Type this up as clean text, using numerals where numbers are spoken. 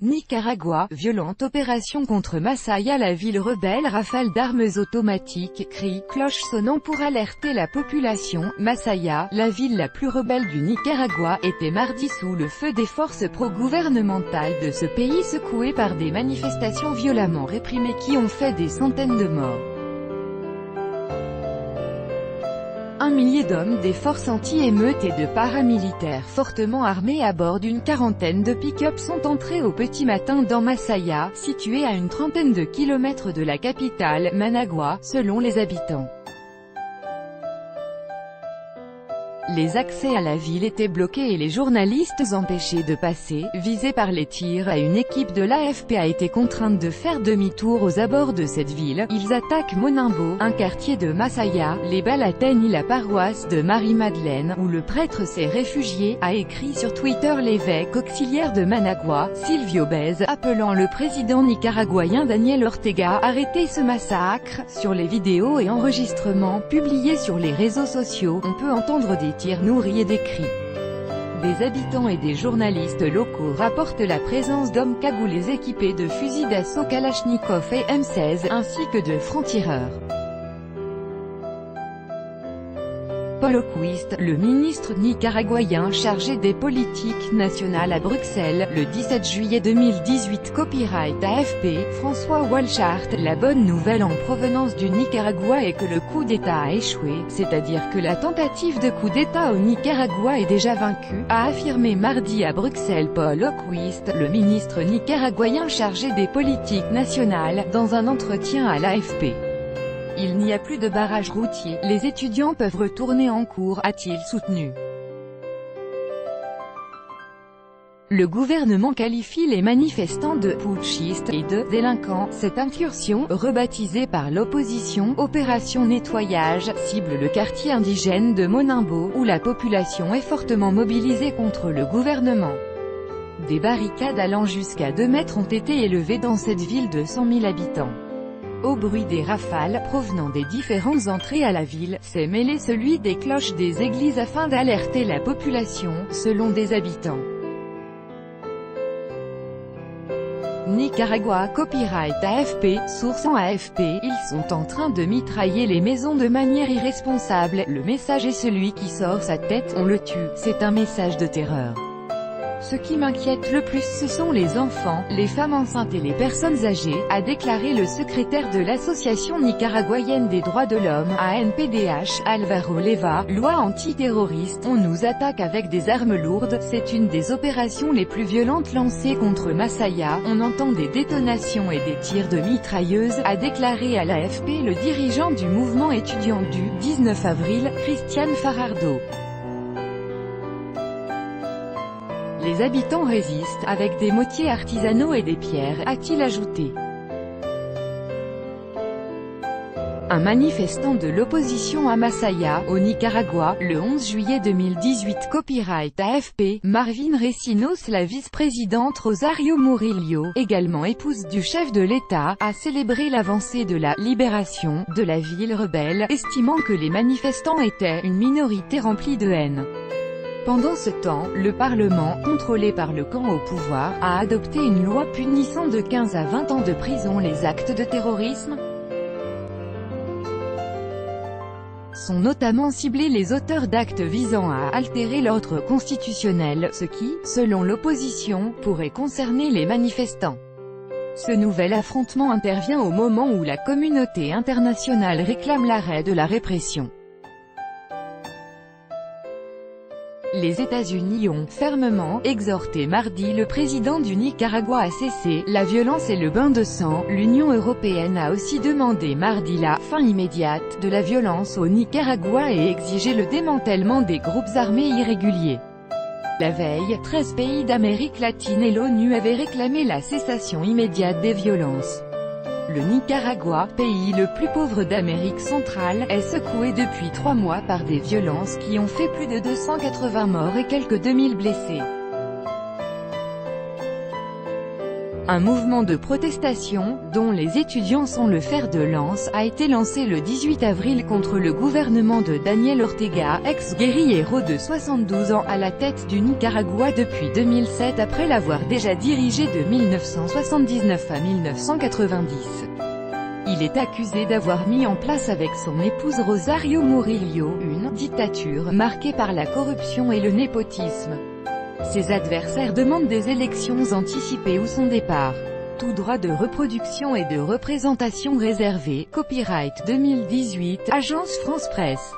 Nicaragua, violente opération contre Masaya. La ville rebelle, rafale d'armes automatiques, cris, cloches sonnant pour alerter la population. Masaya, la ville la plus rebelle du Nicaragua, était mardi sous le feu des forces pro-gouvernementales de ce pays secoué par des manifestations violemment réprimées qui ont fait des centaines de morts. Un millier d'hommes des forces anti-émeutes et de paramilitaires fortement armés à bord d'une quarantaine de pick-up sont entrés au petit matin dans Masaya, situé à une trentaine de kilomètres de la capitale, Managua, selon les habitants. Les accès à la ville étaient bloqués et les journalistes empêchés de passer. Visés par les tirs, une équipe de l'AFP a été contrainte de faire demi-tour aux abords de cette ville. Ils attaquent Monimbo, un quartier de Masaya. Les balles atteignent la paroisse de Marie-Madeleine, où le prêtre s'est réfugié, a écrit sur Twitter l'évêque auxiliaire de Managua, Silvio Bez, appelant le président nicaraguayen Daniel Ortega à arrêter ce massacre. Sur les vidéos et enregistrements publiés sur les réseaux sociaux, on peut entendre des tirs nourris et des cris. Des habitants et des journalistes locaux rapportent la présence d'hommes cagoulés équipés de fusils d'assaut Kalachnikov et M16, ainsi que de francs-tireurs. Paul Oquist, le ministre nicaraguayen chargé des politiques nationales à Bruxelles, le 17 juillet 2018. Copyright AFP, François Walchart. La bonne nouvelle en provenance du Nicaragua est que le coup d'État a échoué, c'est-à-dire que la tentative de coup d'État au Nicaragua est déjà vaincue, a affirmé mardi à Bruxelles Paul Oquist, le ministre nicaraguayen chargé des politiques nationales, dans un entretien à l'AFP. Il n'y a plus de barrage routier, les étudiants peuvent retourner en cours, a-t-il soutenu. Le gouvernement qualifie les manifestants de putschistes et de délinquants. Cette incursion, rebaptisée par l'opposition Opération Nettoyage, cible le quartier indigène de Monimbo, où la population est fortement mobilisée contre le gouvernement. Des barricades allant jusqu'à 2 mètres ont été élevées dans cette ville de 100 000 habitants. Au bruit des rafales, provenant des différentes entrées à la ville, s'est mêlé celui des cloches des églises afin d'alerter la population, selon des habitants. Nicaragua. Copyright AFP, source en AFP, ils sont en train de mitrailler les maisons de manière irresponsable. Le message est celui qui sort sa tête, on le tue. C'est un message de terreur. Ce qui m'inquiète le plus ce sont les enfants, les femmes enceintes et les personnes âgées, a déclaré le secrétaire de l'Association nicaraguayenne des droits de l'homme, ANPDH, Alvaro Leva. Loi antiterroriste, on nous attaque avec des armes lourdes, c'est une des opérations les plus violentes lancées contre Masaya, on entend des détonations et des tirs de mitrailleuses, a déclaré à l'AFP le dirigeant du mouvement étudiant du 19 avril, Cristian Farardo. Les habitants résistent, avec des motiers artisanaux et des pierres, a-t-il ajouté. Un manifestant de l'opposition à Masaya, au Nicaragua, le 11 juillet 2018. Copyright AFP, Marvin Recinos. La vice-présidente Rosario Murillo, également épouse du chef de l'État, a célébré l'avancée de la « libération » de la ville rebelle, estimant que les manifestants étaient une minorité remplie de haine. Pendant ce temps, le Parlement, contrôlé par le camp au pouvoir, a adopté une loi punissant de 15 à 20 ans de prison les actes de terrorisme. Sont notamment ciblés les auteurs d'actes visant à altérer l'ordre constitutionnel, ce qui, selon l'opposition, pourrait concerner les manifestants. Ce nouvel affrontement intervient au moment où la communauté internationale réclame l'arrêt de la répression. Les États-Unis ont fermement exhorté mardi le président du Nicaragua à cesser la violence et le bain de sang. L'Union européenne a aussi demandé mardi la fin immédiate de la violence au Nicaragua et exigé le démantèlement des groupes armés irréguliers. La veille, 13 pays d'Amérique latine et l'ONU avaient réclamé la cessation immédiate des violences. Le Nicaragua, pays le plus pauvre d'Amérique centrale, est secoué depuis 3 mois par des violences qui ont fait plus de 280 morts et quelques 2000 blessés. Un mouvement de protestation, dont les étudiants sont le fer de lance, a été lancé le 18 avril contre le gouvernement de Daniel Ortega, ex-guerriero de 72 ans à la tête du Nicaragua depuis 2007 après l'avoir déjà dirigé de 1979 à 1990. Il est accusé d'avoir mis en place avec son épouse Rosario Murillo, une dictature marquée par la corruption et le népotisme. Ses adversaires demandent des élections anticipées ou son départ. Tout droit de reproduction et de représentation réservé. Copyright 2018, Agence France Presse.